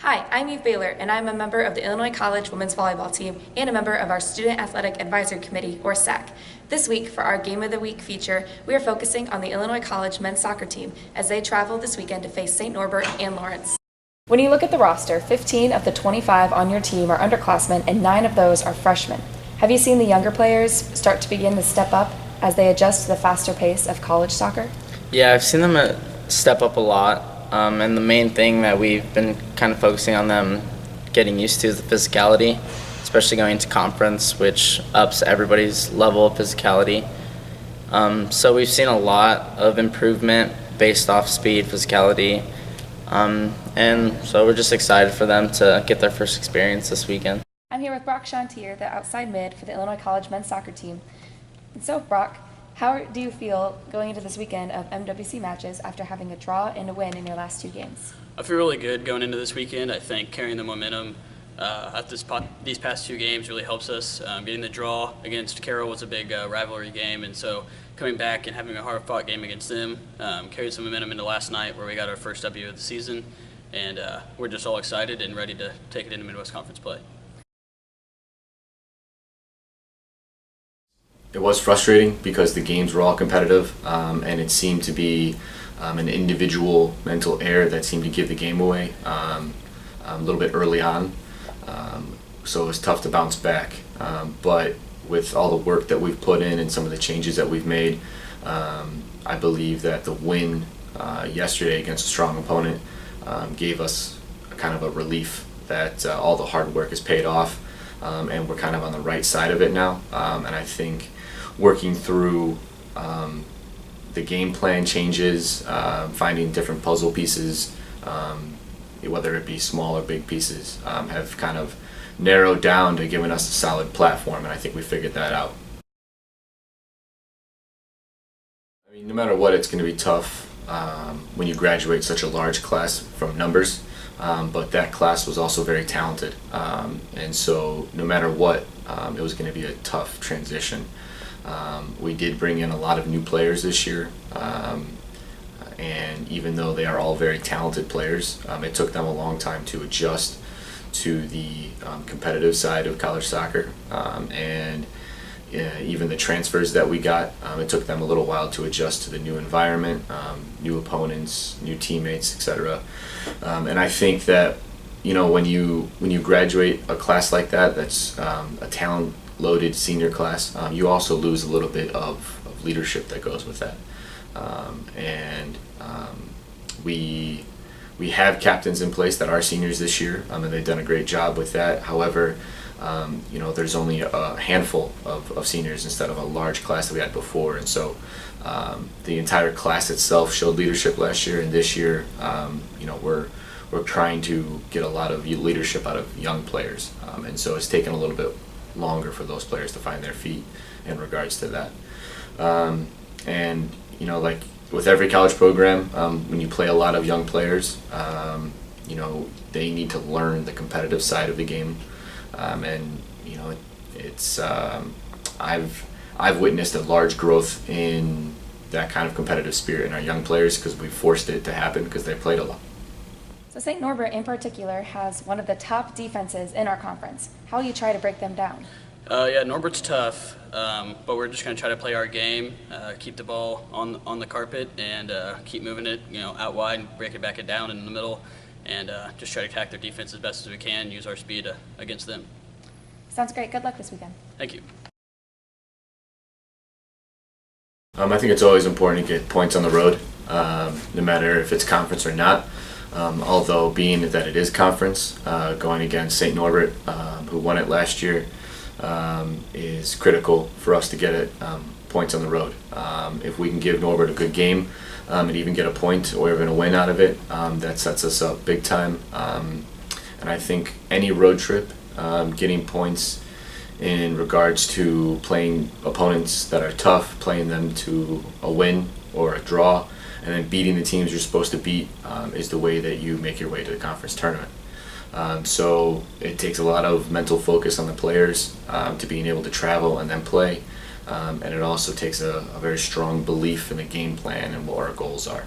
Hi, I'm Eve Baylor, and I'm a member of the Illinois College Women's Volleyball Team and a member of our Student Athletic Advisory Committee, or SAAC. This week, for our Game of the Week feature, we are focusing on the Illinois College men's soccer team as they travel this weekend to face St. Norbert and Lawrence. When you look at the roster, 15 of the 25 on your team are underclassmen and 9 of those are freshmen. Have you seen the younger players start to begin to step up as they adjust to the faster pace of college soccer? Yeah, I've seen them step up a lot, and the main thing that we've been kind of focusing on them getting used to is the physicality, especially going into conference, which ups everybody's level of physicality. So we've seen a lot of improvement based off speed, physicality, and so we're just excited for them to get their first experience this weekend. I'm here with Brock Chantier, the outside mid for the Illinois College men's soccer team. And so, Brock, how do you feel going into this weekend of MWC matches after having a draw and a win in your last 2 games? I feel really good going into this weekend. I think carrying the momentum at these past 2 games really helps us. Getting the draw against Carroll was a big rivalry game, and so coming back and having a hard-fought game against them carried some momentum into last night where we got our first W of the season, and we're just all excited and ready to take it into Midwest Conference play. It was frustrating because the games were all competitive, and it seemed to be an individual mental error that seemed to give the game away a little bit early on. So it was tough to bounce back. But with all the work that we've put in and some of the changes that we've made, I believe that the win yesterday against a strong opponent gave us kind of a relief that all the hard work has paid off, and we're kind of on the right side of it now. And I think working through the game plan changes, finding different puzzle pieces, whether it be small or big pieces, have kind of narrowed down to giving us a solid platform, and I think we figured that out. I mean, no matter what, it's going to be tough when you graduate such a large class from numbers, but that class was also very talented, and so no matter what, it was going to be a tough transition. We did bring in a lot of new players this year, and even though they are all very talented players, it took them a long time to adjust to the competitive side of college soccer, and even the transfers that we got, it took them a little while to adjust to the new environment, new opponents, new teammates, etc. And I think that, you know, when you graduate a class like that, that's a talent-loaded senior class, you also lose a little bit of leadership that goes with that. And we have captains in place that are seniors this year, and they've done a great job with that. However, you know, there's only a handful of seniors instead of a large class that we had before, and so the entire class itself showed leadership last year, and this year, you know, we're trying to get a lot of leadership out of young players, and so it's taken a little bit longer for those players to find their feet in regards to that. And you know, like with every college program, when you play a lot of young players, you know, they need to learn the competitive side of the game, and you know, it's I've witnessed a large growth in that kind of competitive spirit in our young players because we forced it to happen because they played a lot. So St. Norbert in particular has one of the top defenses in our conference. How will you try to break them down? Yeah, Norbert's tough, but we're just going to try to play our game, keep the ball on the carpet, and keep moving it, you know, out wide and break it back down in the middle, and just try to attack their defense as best as we can, use our speed against them. Sounds great. Good luck this weekend. Thank you. I think it's always important to get points on the road, no matter if it's conference or not. Although being that it is conference, going against St. Norbert, who won it last year, is critical for us to get it points on the road. If we can give Norbert a good game and even get a point or even a win out of it, that sets us up big time. And I think any road trip, getting points in regards to playing opponents that are tough, playing them to a win or a draw, and then beating the teams you're supposed to beat is the way that you make your way to the conference tournament. So it takes a lot of mental focus on the players to being able to travel and then play, and it also takes a very strong belief in the game plan and what our goals are.